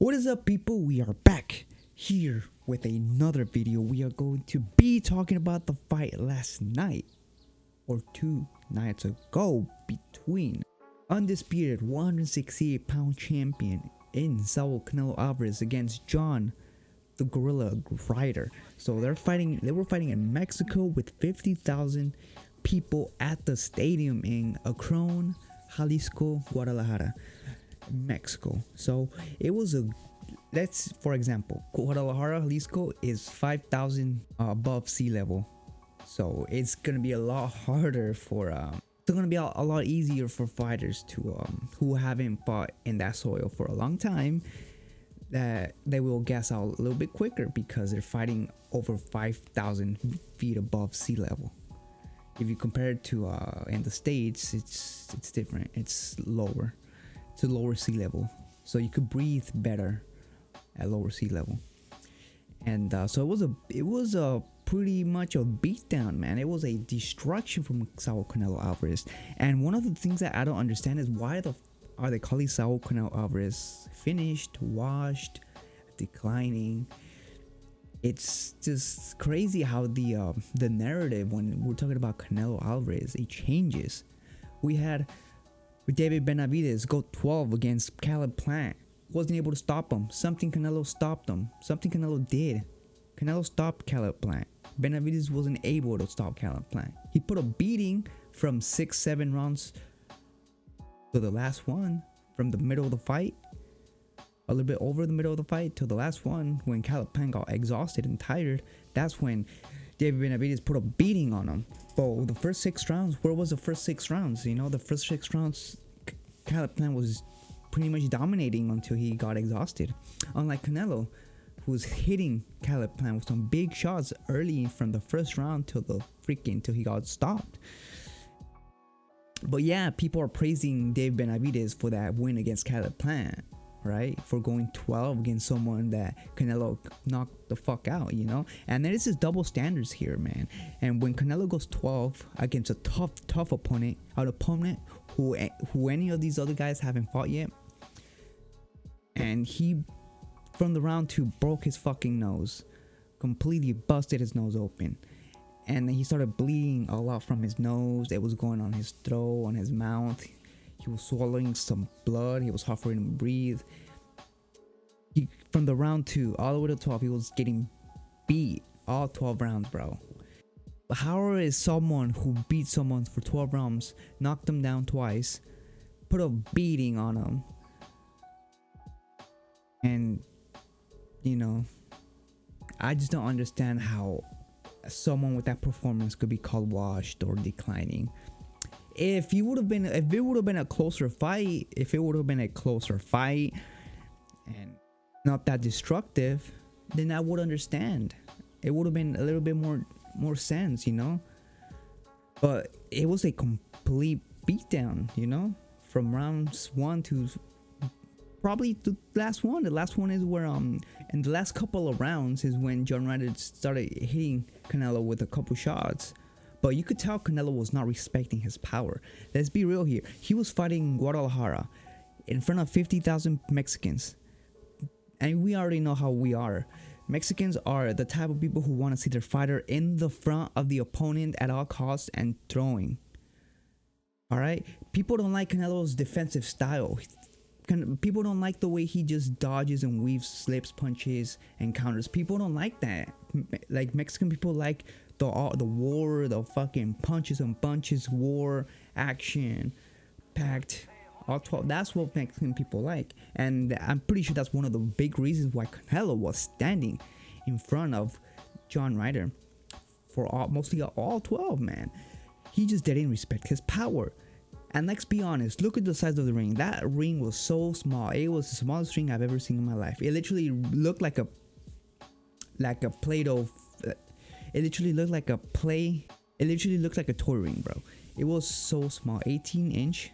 What is up, people? We are back here with another video. We are going to be talking about the fight last night or 2 nights ago between undisputed 168-pound champion in CANELO Alvarez against John the Gorilla Ryder. So they were fighting in Mexico with 50,000 people at the stadium in Akron, Jalisco, Guadalajara, Mexico. So it was for example, Guadalajara, Jalisco is 5,000 above sea level. So it's gonna be a lot harder for it's gonna be a lot easier for fighters to who haven't fought in that soil for a long time, that they will gas out a little bit quicker because they're fighting over 5,000 feet above sea level. If you compare it to in the States, it's different. It's lower. It's a lower sea level, so you could breathe better at lower sea level. And so it was a pretty much a beatdown, man. It was a destruction from CANELO Alvarez. And one of the things that I don't understand is why are they calling CANELO Alvarez finished, washed, declining? It's just crazy how the narrative when we're talking about Canelo Alvarez, it changes. We had David Benavidez go 12 against Caleb Plant. Wasn't able to stop him. Something Canelo stopped him. Something Canelo did. Canelo stopped Caleb Plant. Benavidez wasn't able to stop Caleb Plant. He put a beating from 6-7 rounds to the last one, from the middle of the fight, a little bit over the middle of the fight to the last one, when Caleb Plant got exhausted and tired. That's when David Benavidez put a beating on him. But the first 6 rounds, where was the first 6 rounds? You know, the first 6 rounds, Caleb Plant was pretty much dominating until he got exhausted. Unlike Canelo, who was hitting Caleb Plant with some big shots early from the first round till he got stopped. But yeah, people are praising Dave Benavidez for that win against Caleb Plant, right? For going 12 against someone that Canelo knocked the fuck out, you know? And this is double standards here, man. And when Canelo goes 12 against a tough opponent, an opponent who any of these other guys haven't fought yet, and he from the round 2 broke his fucking nose, completely busted his nose open, and then he started bleeding a lot from his nose. It was going on his throat, on his mouth. He was swallowing some blood. He was hard for him to breathe. From the round 2 all the way to 12, he was getting beat all 12 rounds, bro. How is someone who beat someone for 12 rounds, knocked them down twice, put a beating on him, and you know, I just don't understand how someone with that performance could be called washed or declining. If it would have been a closer fight, and not that destructive, then I would understand. It would have been a little bit more sense, you know. But it was a complete beatdown, you know, from rounds 1 to probably the last one. The last one is where in the last couple of rounds is when John Ryder started hitting Canelo with a couple shots. But you could tell Canelo was not respecting his power. Let's be real here. He was fighting Guadalajara in front of 50,000 Mexicans. And we already know how we are. Mexicans are the type of people who want to see their fighter in the front of the opponent at all costs and throwing. Alright? People don't like Canelo's defensive style. People don't like the way he just dodges and weaves, slips, punches, and counters. People don't like that. Like, Mexican people like the war, the fucking punches and bunches, war, action, packed, all 12. That's what Mexican people like. And I'm pretty sure that's one of the big reasons why Canelo was standing in front of John Ryder for mostly all 12, man. He just didn't respect his power. And let's be honest, look at the size of the ring. That ring was so small. It was the smallest ring I've ever seen in my life. It literally looked like a Play-Doh. It literally looked like a toy ring, bro. It was so small. 18-inch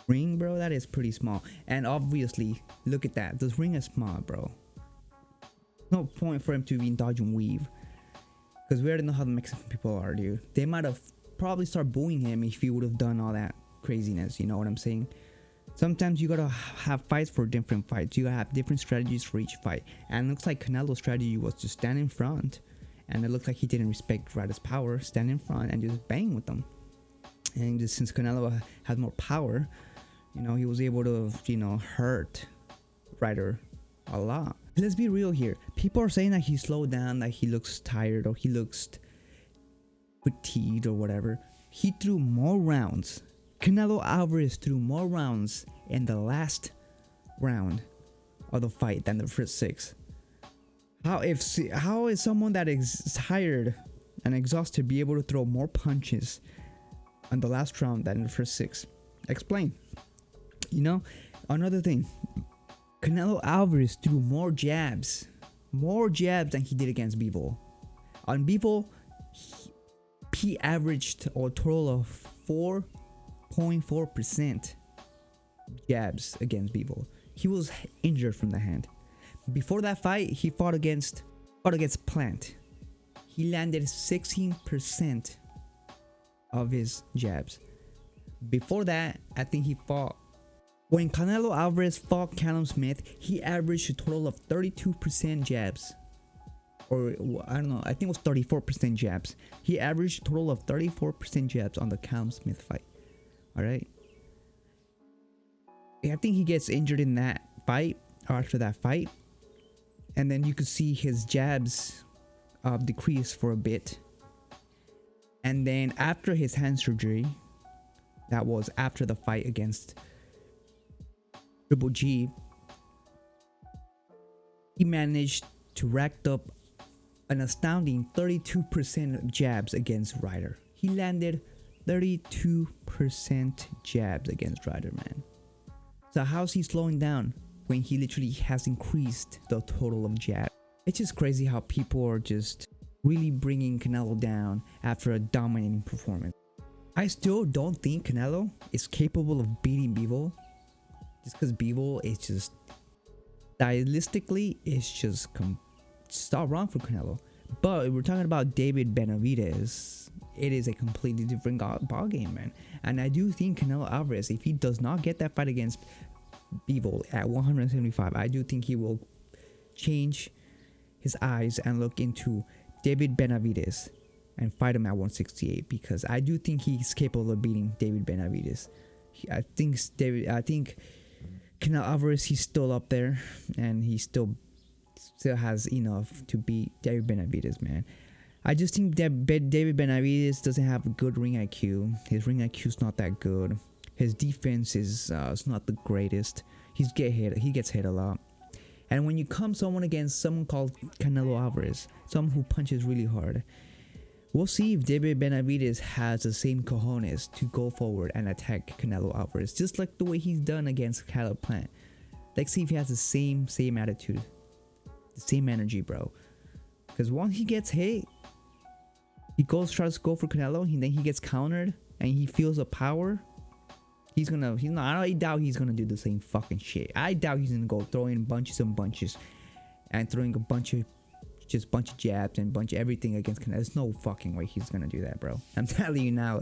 ring, bro. That is pretty small. And obviously, look at that. This ring is small, bro. No point for him to even dodge and weave, because we already know how the Mexican people are, dude. They might have probably start booing him if he would have done all that craziness, you know what I'm saying? Sometimes you gotta have fights for different fights. You gotta have different strategies for each fight. And it looks like Canelo's strategy was to stand in front, and it looked like he didn't respect Ryder's power. Stand in front and just bang with them. And just since Canelo had more power, you know, he was able to, you know, hurt Ryder a lot. Let's be real here. People are saying that he slowed down, that he looks tired, or he looks fatigued or whatever. He threw more rounds. Canelo Alvarez threw more rounds in the last round of the fight than the first 6. How is someone that is tired and exhausted be able to throw more punches in the last round than in the first 6? Explain. You know, another thing. Canelo Alvarez threw more jabs than he did against Bivol. On Bivol, he averaged a total of 4.4% jabs against Bivol. He was injured from the hand. Before that fight, he fought against Plant. He landed 16% of his jabs. Before that, I think he fought. When Canelo Alvarez fought Callum Smith, he averaged a total of 32% jabs. Or I don't know, I think it was 34% jabs. He averaged a total of 34% jabs on the Callum Smith fight. Alright? I think he gets injured in that fight, or after that fight. And then you could see his jabs decrease for a bit. And then after his hand surgery, that was after the fight against Triple G, he managed to rack up an astounding 32% jabs against Ryder. He landed 32% jabs against Ryder, man. So how's he slowing down when he literally has increased the total of jabs? It's just crazy how people are just really bringing Canelo down after a dominating performance. I still don't think Canelo is capable of beating Bivol, just because Bivol is just stylistically, it's just all wrong for Canelo. But if we're talking about David Benavidez, it is a completely different ball game, man. And I do think Canelo Alvarez, if he does not get that fight against Bivol at 175, I do think he will change his eyes and look into David Benavidez and fight him at 168, because I do think he's capable of beating David Benavidez. I think Canelo Alvarez, he's still up there, and he still has enough to beat David Benavidez, man. I just think that David Benavidez doesn't have a good ring IQ. His ring IQ is not that good. His defense is not the greatest. He gets hit a lot. And when you come against someone called Canelo Alvarez, someone who punches really hard, we'll see if David Benavidez has the same cojones to go forward and attack Canelo Alvarez, just like the way he's done against Caleb Plant. Let's see if he has the same attitude, the same energy, bro. Because once he gets hit, he tries to go for Canelo, and then he gets countered, and he feels the power. I doubt he's gonna do the same fucking shit. I doubt he's gonna go throwing bunches and bunches, and throwing a bunch of jabs and bunch of everything against Canelo. There's no fucking way he's gonna do that, bro. I'm telling you now,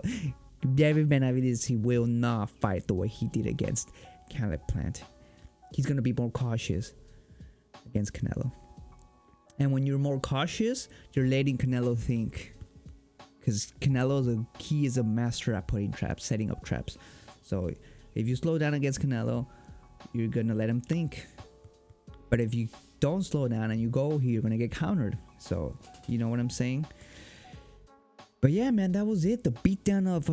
David Benavidez, he will not fight the way he did against Caleb Plant. He's gonna be more cautious against Canelo. And when you're more cautious, you're letting Canelo think, because Canelo is a master at putting traps, setting up traps. So if you slow down against Canelo, you're gonna let him think. But if you don't slow down and you go, you're gonna get countered. So you know what I'm saying. But yeah, man, that was it. The beatdown of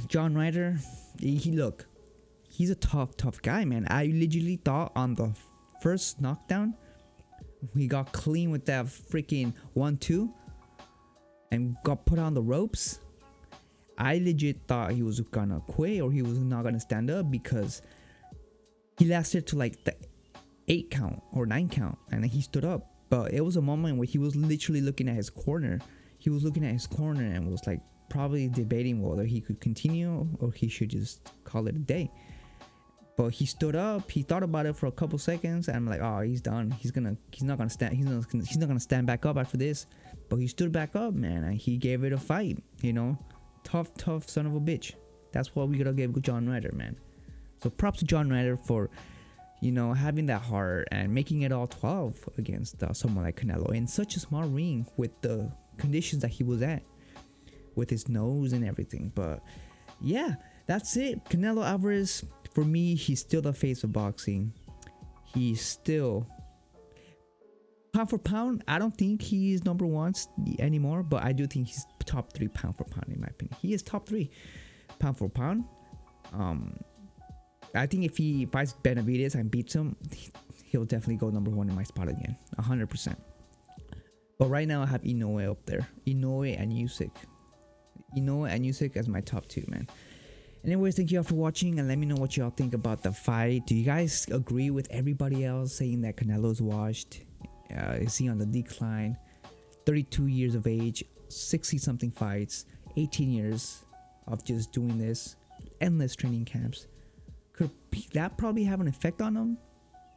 John Ryder. He's a tough guy, man. I literally thought on the first knockdown, he got clean with that freaking 1-2 and got put on the ropes. I legit thought he was gonna quit, or he was not gonna stand up, because he lasted to like the 8 count or 9 count, and then he stood up. But it was a moment where he was literally looking at his corner. He was looking at his corner and was like probably debating whether he could continue or he should just call it a day. But he stood up. He thought about it for a couple seconds, and I'm like, oh, he's done. He's not gonna stand back up after this. But he stood back up, man, and he gave it a fight. You know, tough son of a bitch. That's what we gotta give John Ryder, man. So props to John Ryder for, you know, having that heart and making it all 12 against someone like Canelo in such a small ring with the conditions that he was at, with his nose and everything. But yeah, that's it. Canelo Alvarez, for me, he's still the face of boxing. He's still, pound for pound, I don't think he's number one anymore, but I do think he's top 3 pound for pound, in my opinion. He is top 3 pound for pound. I think if he fights Benavidez and beats him, he'll definitely go number 1 in my spot again, 100%. But right now I have Inoue up there, Inoue and Usyk as my top 2, man. Anyways, thank you all for watching, and let me know what y'all think about the fight. Do you guys agree with everybody else saying that Canelo's washed? Is he on the decline? 32 years of age, 60 something fights, 18 years of just doing this, endless training camps. Could that probably have an effect on him?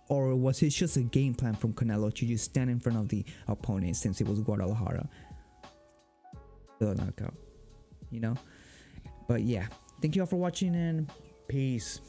Or was it just a game plan from Canelo to just stand in front of the opponent, since it was Guadalajara? The knockout, you know? But yeah, thank you all for watching, and peace.